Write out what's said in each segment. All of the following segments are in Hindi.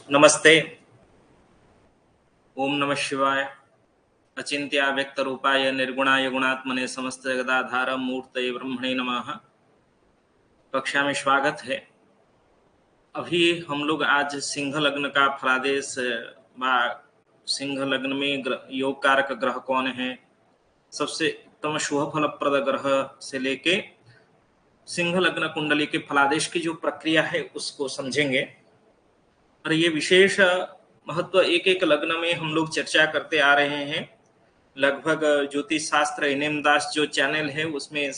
नमस्ते। ओम नमः शिवाय। अचिंत्य व्यक्त रूपाय निर्गुणाय गुणात्मने समस्त जगदाधार मूर्तये ब्रह्मणे नमः। कक्षा में स्वागत है। अभी हम लोग आज सिंह लग्न का फलादेश सिंह लग्न में योग कारक ग्रह कौन है, सबसे उत्तम शुभ फलप्रद ग्रह से लेके सिंह लग्न कुंडली के फलादेश की जो प्रक्रिया है उसको समझेंगे। और ये विशेष महत्व एक एक लग्न में हम लोग चर्चा करते आ रहे हैं। लगभग ज्योतिष शास्त्र एनएम दास जो चैनल है उसमें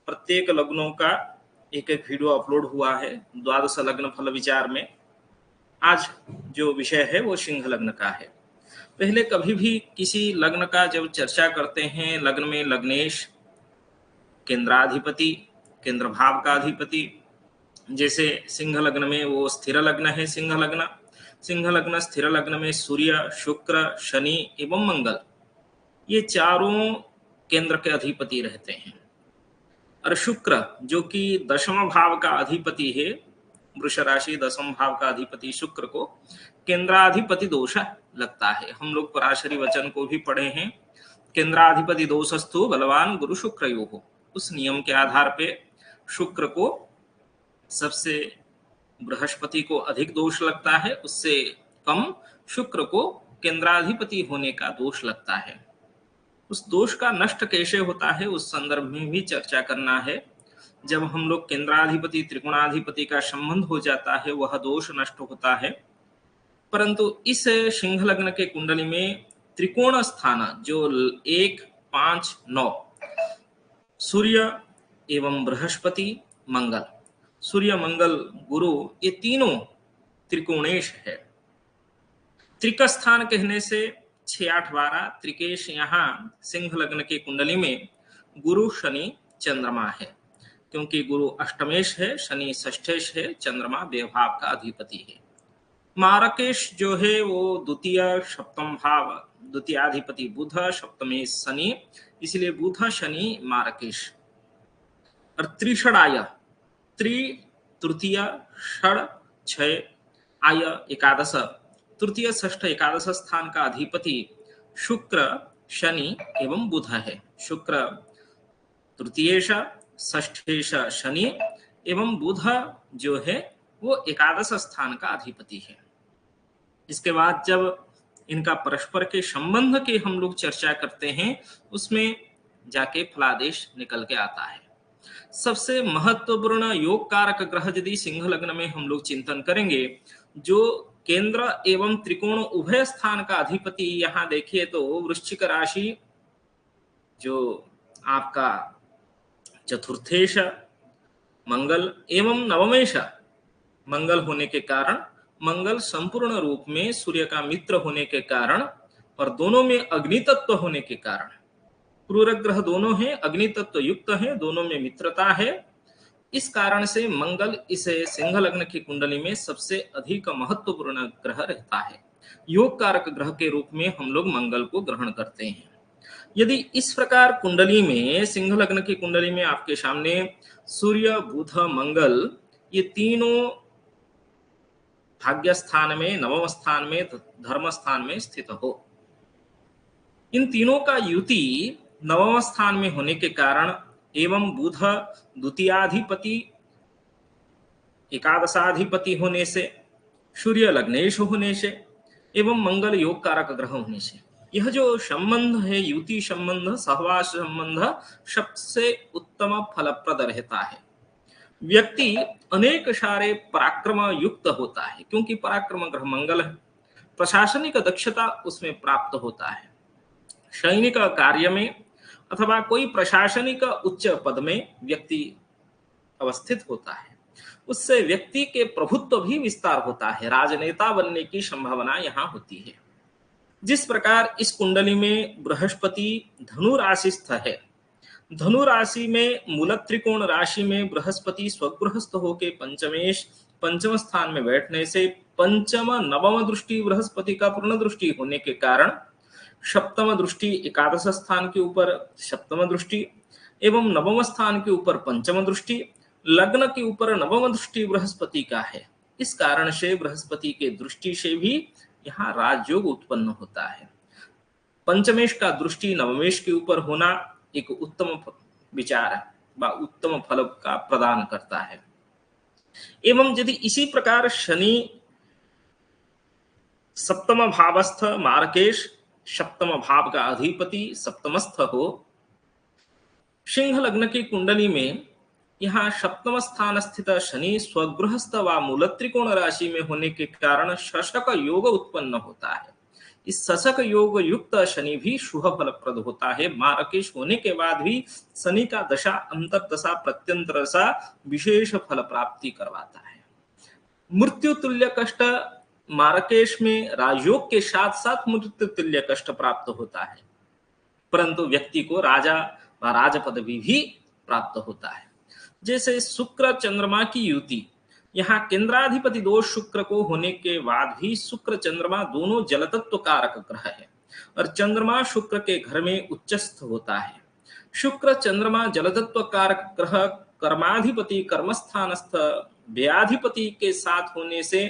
प्रत्येक लग्नों का एक एक वीडियो अपलोड हुआ है। द्वादश लग्न फल विचार में आज जो विषय है वो सिंह लग्न का है। पहले कभी भी किसी लग्न का जब चर्चा करते हैं, लग्न में लग्नेश केंद्राधिपति, केंद्र भाव का अधिपति, जैसे सिंह लग्न में वो स्थिर लग्न है। सिंह लग्न स्थिर लग्न में सूर्य, शुक्र, शनि एवं मंगल, ये चारों केंद्र के अधिपति रहते हैं। और शुक्र जो कि दशम भाव का अधिपति है, वृष राशि दशम भाव का अधिपति शुक्र को केंद्राधिपति दोष लगता है। हम लोग पराशरी वचन को भी पढ़े हैं, केंद्राधिपति दोषस्तु बलवान गुरु शुक्रयोः। उस नियम के आधार पे शुक्र को सबसे बृहस्पति को अधिक दोष लगता है, उससे कम शुक्र को केंद्राधिपति होने का दोष लगता है। उस दोष का नष्ट कैसे होता है उस संदर्भ में भी चर्चा करना है। जब हम लोग केंद्राधिपति त्रिकोणाधिपति का संबंध हो जाता है वह दोष नष्ट होता है। परंतु इस सिंह लग्न के कुंडली में त्रिकोण स्थान जो 1, 5, 9 सूर्य एवं बृहस्पति मंगल, सूर्य मंगल गुरु, ये तीनों त्रिकोणेश है। त्रिक स्थान कहने से 6, 8, 12 त्रिकेश यहाँ सिंह लग्न के कुंडली में गुरु शनि चंद्रमा है, क्योंकि गुरु अष्टमेश है, शनि षष्ठेश है, चंद्रमा व्यभाव का अधिपति है। मारकेश जो है वो द्वितीय सप्तम भाव, द्वितीयाधिपति बुध, सप्तमेश शनि, इसलिए बुध शनि मारकेश। और त्रिषडाय, त्रि तृतीय षड 6 आय एकादश, तृतीय षष्ठ एकादश स्थान का अधिपति शुक्र, शनि एवं बुध है। शुक्र तृतीयेश, षष्ठेश शनि एवं बुध जो है वो एकादश स्थान का अधिपति है। इसके बाद जब इनका परस्पर के संबंध के हम लोग चर्चा करते हैं उसमें जाके फलादेश निकल के आता है। सबसे महत्वपूर्ण योग कारक ग्रह यदि सिंह लग्न में हम लोग चिंतन करेंगे, जो केंद्र एवं त्रिकोण उभय स्थान का अधिपति, यहाँ देखिए तो वृश्चिक राशि जो आपका चतुर्थेश मंगल एवं नवमेश मंगल होने के कारण, मंगल संपूर्ण रूप में सूर्य का मित्र होने के कारण और दोनों में अग्नि तत्व होने के कारण, क्रूर ग्रह दोनों हैं, अग्नि तत्व युक्त हैं, दोनों में मित्रता है। इस कारण से मंगल इस सिंह लग्न की कुंडली में सबसे अधिक महत्वपूर्ण ग्रह रहता है। योग कारक ग्रह के रूप में हम लोग मंगल को ग्रहण करते हैं। यदि इस प्रकार कुंडली में, सिंह लग्न की कुंडली में आपके सामने सूर्य, बुध, मंगल, ये तीनों भाग्य स्थान में, नवम स्थान में, धर्म स्थान में स्थित हो, इन तीनों का युति नवम स्थान में होने के कारण एवं बुध द्वितीयाधिपति एकादशाधिपति होने से, सूर्य लग्नेश होने से एवं मंगल योग कारक ग्रह होने से, यह जो संबंध है, युति संबंध, सहवास संबंध, सबसे उत्तम फलप्रद रहता है। व्यक्ति अनेक सारे पराक्रम युक्त होता है, क्योंकि पराक्रम ग्रह मंगल है। प्रशासनिक दक्षता उसमें प्राप्त होता है। सैनिक कार्य में अथवा कोई प्रशासनिक उच्च पद में व्यक्ति अवस्थित होता है, उससे व्यक्ति के प्रभुत्व भी विस्तार होता है, राजनेता बनने की संभावना यहाँ होती है। जिस प्रकार इस कुंडली में बृहस्पति धनु राशिस्थ है, धनु राशि में मूल त्रिकोण राशि में बृहस्पति स्वगृहस्थ होके पंचम स्थान में बैठने से पंचम नवम दृष्टि बृहस्पति का पूर्ण दृष्टि होने के कारण सप्तम दृष्टि एकादश स्थान के ऊपर सप्तम दृष्टि एवं नवम स्थान के ऊपर पंचम दृष्टि, लग्न के ऊपर नवम दृष्टि बृहस्पति का है। इस कारण से बृहस्पति के दृष्टि से भी यहाँ राजयोग उत्पन्न होता है। पंचमेश का दृष्टि नवमेश के ऊपर होना एक उत्तम विचार व उत्तम फल का प्रदान करता है। एवं यदि इसी प्रकार शनि सप्तम भावस्थ मार्केश सप्तम भाव का अधिपति सप्तमस्थ हो, सिंह लग्न की कुंडली में यहाँ सप्तम स्थान स्थित शनि स्वगृहस्थ व मूल त्रिकोण राशि में होने के कारण शशक योग उत्पन्न होता है। इस शशक योग युक्त शनि भी शुभ फलप्रद होता है। मार्केश होने के बाद भी शनि का दशा अंतर दशा प्रत्यंतर दशा विशेष फल प्राप्ति करवाता है। मृत्यु तुल्य कष्ट मार्केश में राजयोग के साथ साथ मृत्यु तुल्य कष्ट प्राप्त होता है, परंतु व्यक्ति को राजा व राज पदवी भी प्राप्त होता है। जैसे शुक्र चंद्रमा की युति, यहाँ केंद्राधिपति दोष शुक्र को होने के बाद भी शुक्र चंद्रमा दोनों जलतत्व कारक ग्रह है और चंद्रमा शुक्र के घर में उच्चस्थ होता है। शुक्र चंद्रमा जलतत्व कारक ग्रह कर्माधिपति कर्मस्थानस्थ व्ययाधिपति के साथ होने से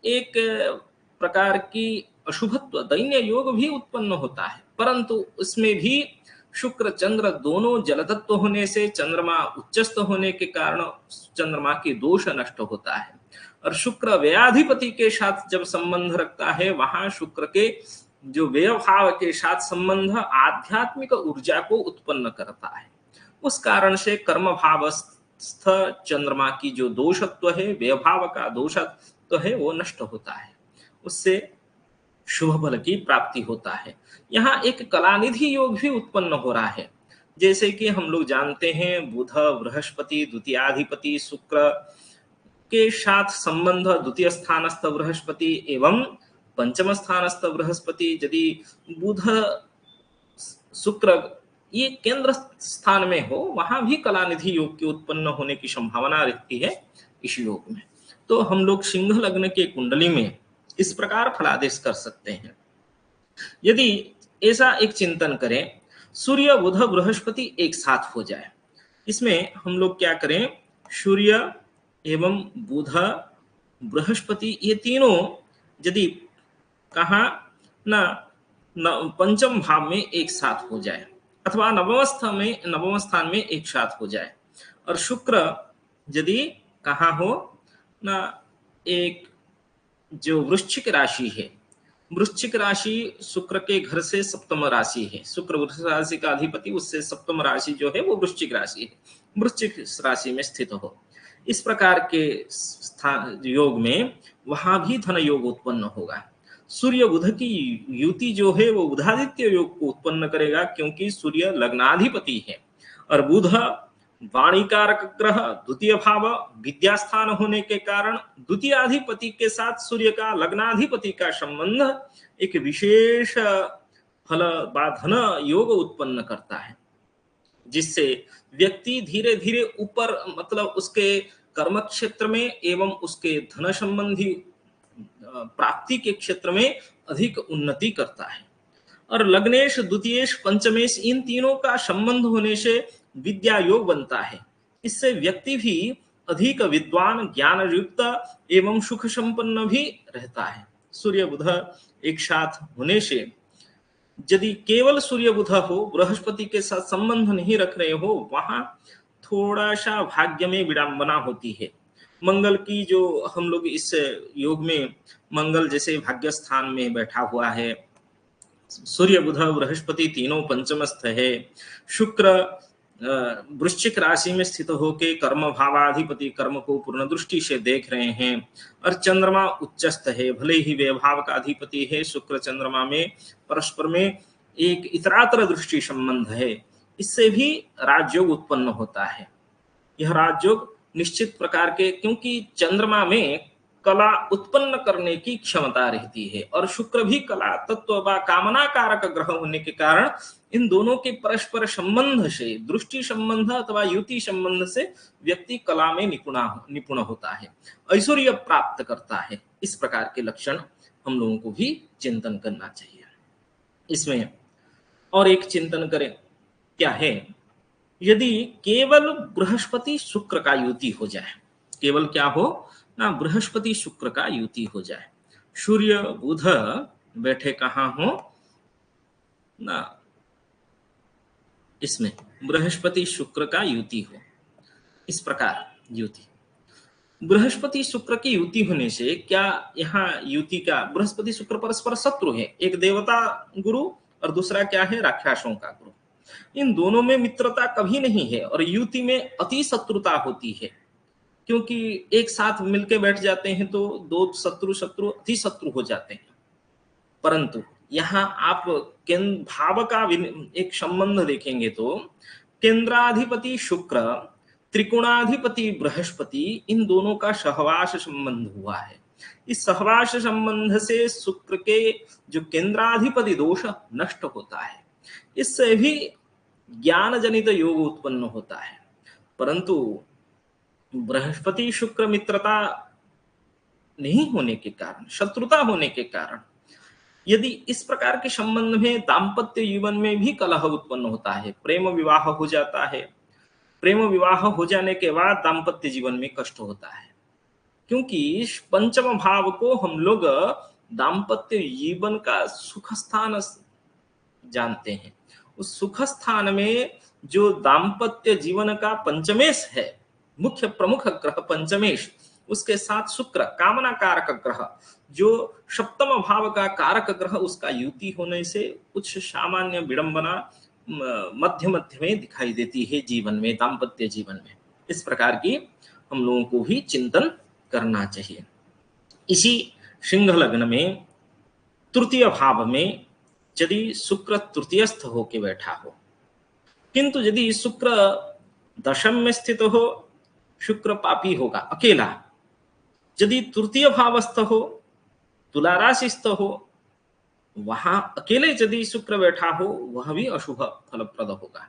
एक प्रकार की अशुभत्व दैन्य योग भी उत्पन्न होता है, परंतु उसमें भी शुक्र चंद्र दोनों जलतत्व होने से चंद्रमा उच्चस्थ होने के कारण चंद्रमा की दोष नष्ट होता है। और शुक्र व्ययाधिपति के साथ जब संबंध रखता है, वहां शुक्र के जो व्यय भाव के साथ संबंध आध्यात्मिक ऊर्जा को उत्पन्न करता है। उस कारण से कर्म भावस्थ चंद्रमा की जो दोषत्व है, व्यय भाव का दोषत्व है, वो नष्ट होता है, उससे शुभ फल की प्राप्ति होता है। यहाँ एक कलानिधि योग भी उत्पन्न हो रहा है। जैसे कि हम लोग जानते हैं, बुध बृहस्पति द्वितीयाधिपति शुक्र के साथ संबंध द्वितीय स्थानस्थ बृहस्पति एवं पंचम स्थानस्थ बृहस्पति, यदि बुध शुक्र ये केंद्र स्थान में हो, वहां भी कलानिधि योग के उत्पन्न होने की संभावना रहती है इस योग में। तो हम लोग सिंह लग्न के कुंडली में इस प्रकार फलादेश कर सकते हैं। यदि ऐसा एक चिंतन करें, सूर्य बुध बृहस्पति एक साथ हो जाए, इसमें हम लोग क्या करें, सूर्य एवं बुध बृहस्पति ये तीनों यदि कहा ना पंचम भाव में एक साथ हो जाए अथवा नवम स्थान में एक साथ हो जाए, और शुक्र यदि कहा हो ना एक जो वृश्चिक राशि है, वृश्चिक राशि शुक्र के घर से सप्तम राशि है, शुक्र वृश्चिक राशि का अधिपति, उससे सप्तम राशि जो है वो वृश्चिक राशि है, वृश्चिक राशि में स्थित हो, इस प्रकार के स्थान योग में वहां भी धन योग उत्पन्न होगा। सूर्य बुध की युति जो है वो बुधादित्य योग को उत्पन्न करेगा, क्योंकि सूर्य लग्नाधिपति है और बुध वाणिकारक ग्रह द्वितीय भाव विद्यास्थान होने के कारण द्वितीयाधिपति के साथ सूर्य का लग्नाधिपति का संबंध एक विशेष फल व धन योग उत्पन्न करता है, जिससे व्यक्ति धीरे धीरे ऊपर मतलब उसके कर्म क्षेत्र में एवं उसके धन संबंधी प्राप्ति के क्षेत्र में अधिक उन्नति करता है। और लग्नेश द्वितीयेश पंचमेश इन तीनों का संबंध होने से विद्या योग बनता है। इससे व्यक्ति भी अधिक विद्वान ज्ञान युक्त एवं सुख संपन्न भी रहता है। सूर्य बुध एक साथ होने से यदि केवल सूर्य बुध हो, बृहस्पति के साथ संबंध नहीं रख रहे हो, वहां थोड़ा सा भाग्य में विडंबना होती है। मंगल की जो हम लोग इस योग में मंगल जैसे भाग्य स्थान में बैठा हुआ है, सूर्य बुध बृहस्पति तीनों पंचमस्थ है, शुक्र वृश्चिक राशि में स्थित होके कर्म भावाधिपति कर्म को पूर्ण दृष्टि से देख रहे हैं, और चंद्रमा उच्चस्थ है, भले ही व्यभाव का अधिपति है, शुक्र चंद्रमा में परस्पर में एक इतरातर दृष्टि संबंध है, इससे भी राजयोग उत्पन्न होता है। यह राजयोग निश्चित प्रकार के, क्योंकि चंद्रमा में कला उत्पन्न करने की क्षमता रहती है और शुक्र भी कला तत्व व कामना कारक ग्रह होने के कारण इन दोनों के परस्पर संबंध से, दृष्टि संबंध अथवा युति संबंध से व्यक्ति कला में निपुण होता है, ऐश्वर्य प्राप्त करता है। इस प्रकार के लक्षण हम लोगों को भी चिंतन करना चाहिए। इसमें और एक चिंतन करें, क्या है, यदि केवल बृहस्पति शुक्र का युति हो जाए, केवल क्या हो, ना बृहस्पति शुक्र का युति हो जाए। सूर्य बुध बैठे कहाँ हो ना, इसमें बृहस्पति शुक्र का युति हो, इस प्रकार युति। बृहस्पति शुक्र की युति होने से क्या यहाँ युति का, बृहस्पति शुक्र परस्पर शत्रु है, एक देवता गुरु और दूसरा क्या है, राक्षसों का गुरु। इन दोनों में मित्रता कभी नहीं है और युति में अति शत्रुता होती है, क्योंकि एक साथ मिलके बैठ जाते हैं तो दो शत्रु शत्रु अति शत्रु हो जाते हैं। परंतु यहाँ आप केंद्र भाव का एक संबंध देखेंगे तो केंद्राधिपति शुक्र, त्रिकोणाधिपति बृहस्पति, इन दोनों का सहवास संबंध हुआ है। इस सहवास संबंध से शुक्र के जो केंद्राधिपति दोष नष्ट होता है, इससे भी ज्ञान जनित योग उत्पन्न होता है। परंतु बृहस्पति शुक्र मित्रता नहीं होने के कारण, शत्रुता होने के कारण, यदि इस प्रकार के संबंध में दाम्पत्य जीवन में भी कलह उत्पन्न होता है, प्रेम विवाह हो जाता है, प्रेम विवाह हो जाने के बाद दाम्पत्य जीवन में कष्ट होता है, क्योंकि पंचम भाव को हम लोग दाम्पत्य जीवन का सुख स्थान जानते हैं। उस सुख स्थान में जो दाम्पत्य जीवन का पंचमेश है, मुख्य प्रमुख ग्रह पंचमेश, उसके साथ शुक्र कामना कारक ग्रह, जो सप्तम भाव का कारक ग्रह, उसका युति होने से कुछ सामान्य विडंबना मध्य मध्य में दिखाई देती है जीवन में, दाम्पत्य जीवन में। इस प्रकार की हम लोगों को भी चिंतन करना चाहिए। इसी सिंह लग्न में तृतीय भाव में यदि शुक्र तृतीयस्थ होके बैठा हो, किंतु यदि शुक्र दशम में स्थित हो, शुक्र पापी होगा अकेला। यदि तृतीय भावस्थ हो, तुला राशिस्थ हो, वहां अकेले यदि शुक्र बैठा हो, वह भी अशुभ फलप्रद होगा।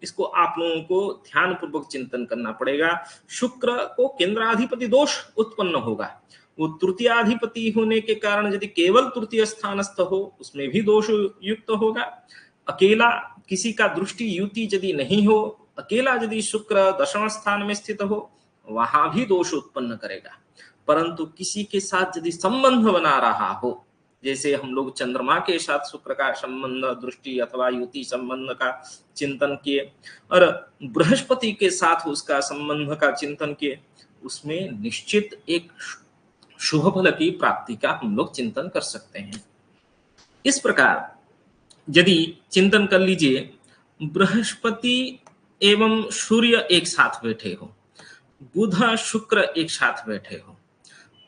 इसको आप लोगों को ध्यान पूर्वक चिंतन करना पड़ेगा। शुक्र को केंद्राधिपति दोष उत्पन्न होगा। वो तृतीयाधिपति होने के कारण यदि केवल तृतीय स्थानस्थ हो, उसमें भी दोष युक्त होगा। अकेला किसी का दृष्टि युति यदि नहीं हो, अकेला यदि शुक्र दशम स्थान में स्थित हो, वहां भी दोष उत्पन्न करेगा। परंतु किसी के साथ यदि संबंध बना रहा हो, जैसे हम लोग चंद्रमा के साथ शुक्र का संबंध, दृष्टि अथवा युति संबंध का चिंतन किए, और बृहस्पति के साथ उसका संबंध का चिंतन किए, उसमें निश्चित एक शुभ फल की प्राप्ति का हम लोग चिंतन कर सकते हैं। इस प्रकार यदि चिंतन कर लीजिए, बृहस्पति एवं सूर्य एक साथ बैठे हो, बुध शुक्र एक साथ बैठे हो,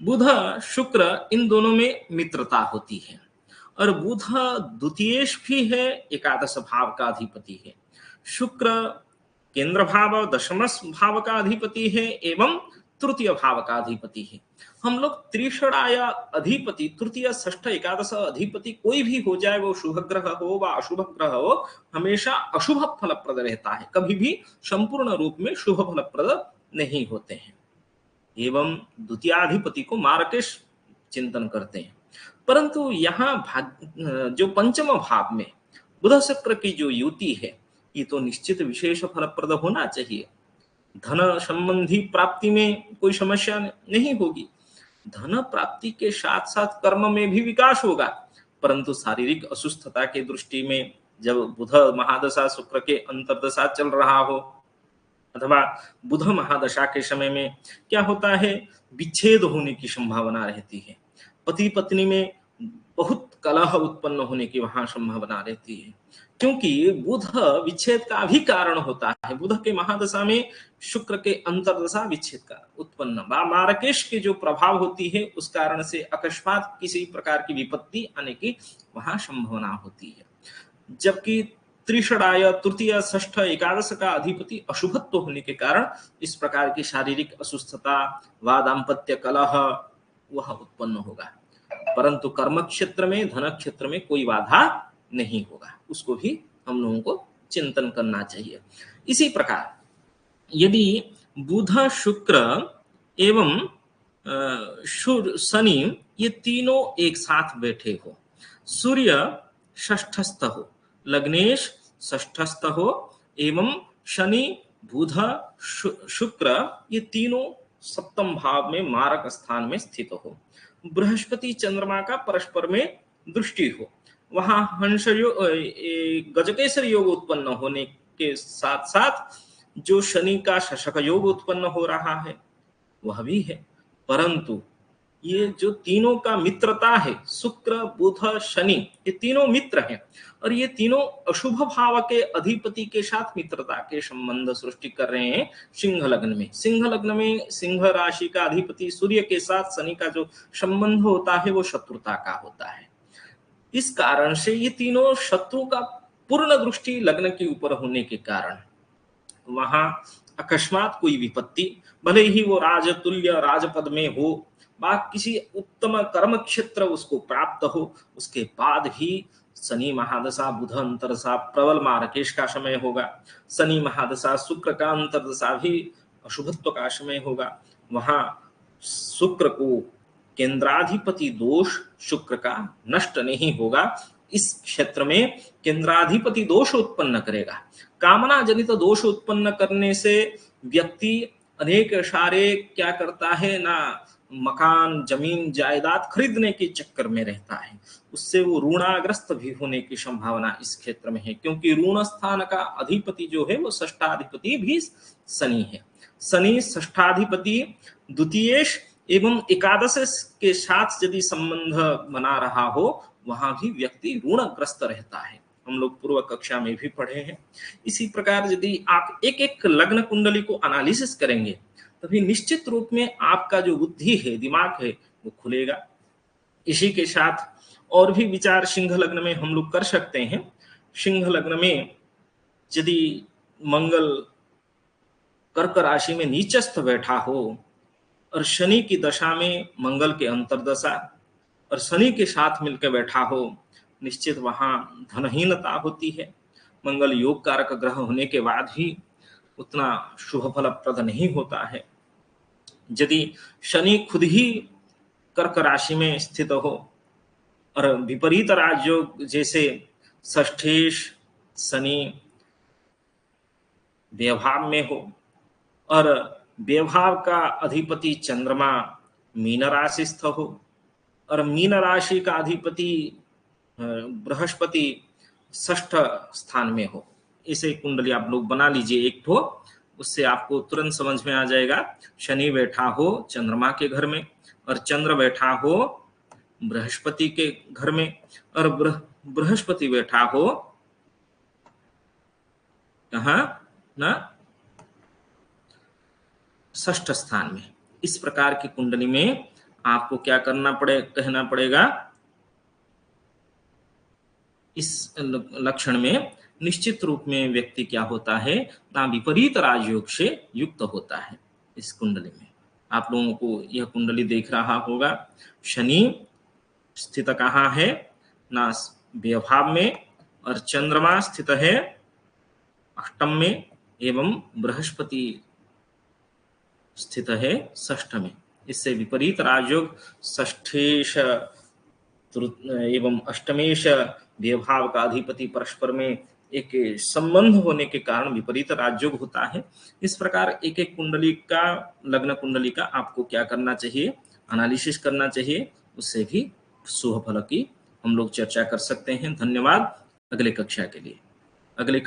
बुध शुक्र इन दोनों में मित्रता होती है, और बुध द्वितीयेश भी है, एकादश भाव का अधिपति है। शुक्र केंद्र भाव दशम भाव का अधिपति है एवं तृतीय भाव का अधिपति है। हम लोग त्रिषणाय अधिपति, तृतीय षष्ठ एकादश अधिपति कोई भी हो जाए, वो शुभ ग्रह हो व अशुभ ग्रह हो, हमेशा अशुभ फलप्रद रहता है, कभी भी संपूर्ण रूप में शुभ फलप्रद नहीं होते हैं। एवं द्वितीयाधिपति को मार्केश चिंतन करते हैं। परंतु यहाँ जो पंचम भाव में बुध शुक्र की जो युति है, ये तो निश्चित विशेष फलप्रद होना चाहिए। धन संबंधी प्राप्ति में कोई समस्या नहीं होगी, धन प्राप्ति के साथ साथ कर्म में भी विकास होगा। परंतु शारीरिक असुस्थता के दृष्टि में जब बुध महादशा शुक्र के अंतर्दशा चल रहा हो, अथवा बुध महादशा के समय में क्या होता है, विच्छेद होने की संभावना रहती है। पति पत्नी में बहुत कलह उत्पन्न होने की वहां संभावना रहती है, क्योंकि बुध विच्छेद का भी कारण होता है। बुध के महादशा में शुक्र के अंतर्दशा विच्छेद का उत्पन्न, मार्केश की जो प्रभाव होती है, उस कारण से अकस्मात किसी प्रकार की विपत्ति आने की वहां संभावना होती है। जबकि त्रिषणाय तृतीय षष्ठ एकादश का अधिपति अशुभत्व होने के कारण इस प्रकार की शारीरिक असुस्थता व दाम्पत्य कलह वह उत्पन्न होगा। परंतु कर्म क्षेत्र में, धन क्षेत्र में कोई बाधा नहीं होगा, उसको भी हम लोगों को चिंतन करना चाहिए। इसी प्रकार यदि बुध शुक्र एवं शनि ये तीनों एक साथ बैठे हो, सूर्य षष्ठस्थ हो, लग्नेश षष्ठस्थ हो, एवं शनि बुध शुक्र ये तीनों सप्तम भाव में मारक स्थान में स्थित हो, बृहस्पति चंद्रमा का परस्पर में दृष्टि हो, वहां गजकेसर योग उत्पन्न होने के साथ साथ जो शनि का शशक योग उत्पन्न हो रहा है वह भी है। परंतु ये जो तीनों का मित्रता है, शुक्र बुध शनि, ये तीनों मित्र हैं और ये तीनों अशुभ भाव के अधिपति के साथ मित्रता के संबंध सृष्टि कर रहे हैं सिंह लग्न में। सिंह लग्न में सिंह राशि का अधिपति सूर्य के साथ शनि का जो संबंध होता है वो शत्रुता का होता है। इस कारण से ये तीनों शत्रु का पूर्ण दृष्टि लग्न के ऊपर होने के कारण वहां अकस्मात कोई विपत्ति, भले ही वो राजतुल्य राजपद में हो, बा किसी उत्तम कर्म क्षेत्र उसको प्राप्त हो, उसके बाद भी शनि महादशा बुध अंतरदशा प्रबल मार्केश का समय होगा, शनि महादशा शुक्र का अंतरदशा भी अशुभत्व का समय होगा। वहां शुक्र को केंद्राधिपति दोष शुक्र का नष्ट नहीं होगा, इस क्षेत्र में केंद्राधिपति दोष उत्पन्न करेगा। कामना जनित दोष उत्पन्न करने से व्यक्ति अनेक सारे क्या करता है ना, मकान जमीन जायदाद खरीदने के चक्कर में रहता है, उससे वो ऋणाग्रस्त भी होने की संभावना इस क्षेत्र में है, क्योंकि ऋण स्थान का अधिपति जो है वो षष्ठाधिपति भी शनि है। शनि षष्ठाधिपति द्वितीयेश एवं एकादश के साथ यदि संबंध बना रहा हो वहां भी व्यक्ति ऋणग्रस्त रहता है, हम लोग पूर्व कक्षा में भी पढ़े हैं। इसी प्रकार यदि आप एक एक लग्न कुंडली को एनालिसिस करेंगे तभी निश्चित रूप में आपका जो बुद्धि है, दिमाग है, वो खुलेगा। इसी के साथ और भी विचार सिंह लग्न में हम लोग कर सकते हैं। सिंह लग्न में यदि मंगल कर्क राशि में नीचस्थ बैठा हो और शनि की दशा में मंगल के अंतरदशा और शनि के साथ मिलकर बैठा हो, निश्चित वहां धनहीनता होती है। मंगल योग कारक ग्रह होने के बाद भी उतना शुभ फलप्रद नहीं होता है। यदि शनि खुद ही कर्क राशि में स्थित हो और विपरीत राजयोग जैसे षष्ठेश शनि व्यभाव में हो और व्यभाव का अधिपति चंद्रमा मीन राशि स्थ हो और मीन राशि का अधिपति बृहस्पति षष्ठ स्थान में हो, इसे कुंडली आप लोग बना लीजिए एक ठो, उससे आपको तुरंत समझ में आ जाएगा। शनि बैठा हो चंद्रमा के घर में और चंद्र बैठा हो बृहस्पति के घर में और बृहस्पति बैठा हो कहाँ ना, षष्ठ स्थान में। इस प्रकार की कुंडली में आपको क्या कहना पड़ेगा, इस लक्षण में निश्चित रूप में व्यक्ति क्या होता है ना, विपरीत राजयोग से युक्त होता है। इस कुंडली में आप लोगों को यह कुंडली देख रहा होगा, शनि स्थित कहाँ है ना, व्यभाव में और चंद्रमा स्थित है अष्टम में एवं बृहस्पति स्थित है षष्ठ में। इससे विपरीत राजयोग षष्ठेश एवं अष्टमेश व्यभाव का अधिपति परस्पर में एक संबंध होने के कारण विपरीत राजयोग होता है। इस प्रकार एक एक कुंडली का, लग्न कुंडली का आपको क्या करना चाहिए, एनालिसिस करना चाहिए, उससे भी शुभ फल की हम लोग चर्चा कर सकते हैं। धन्यवाद। अगले कक्षा के लिए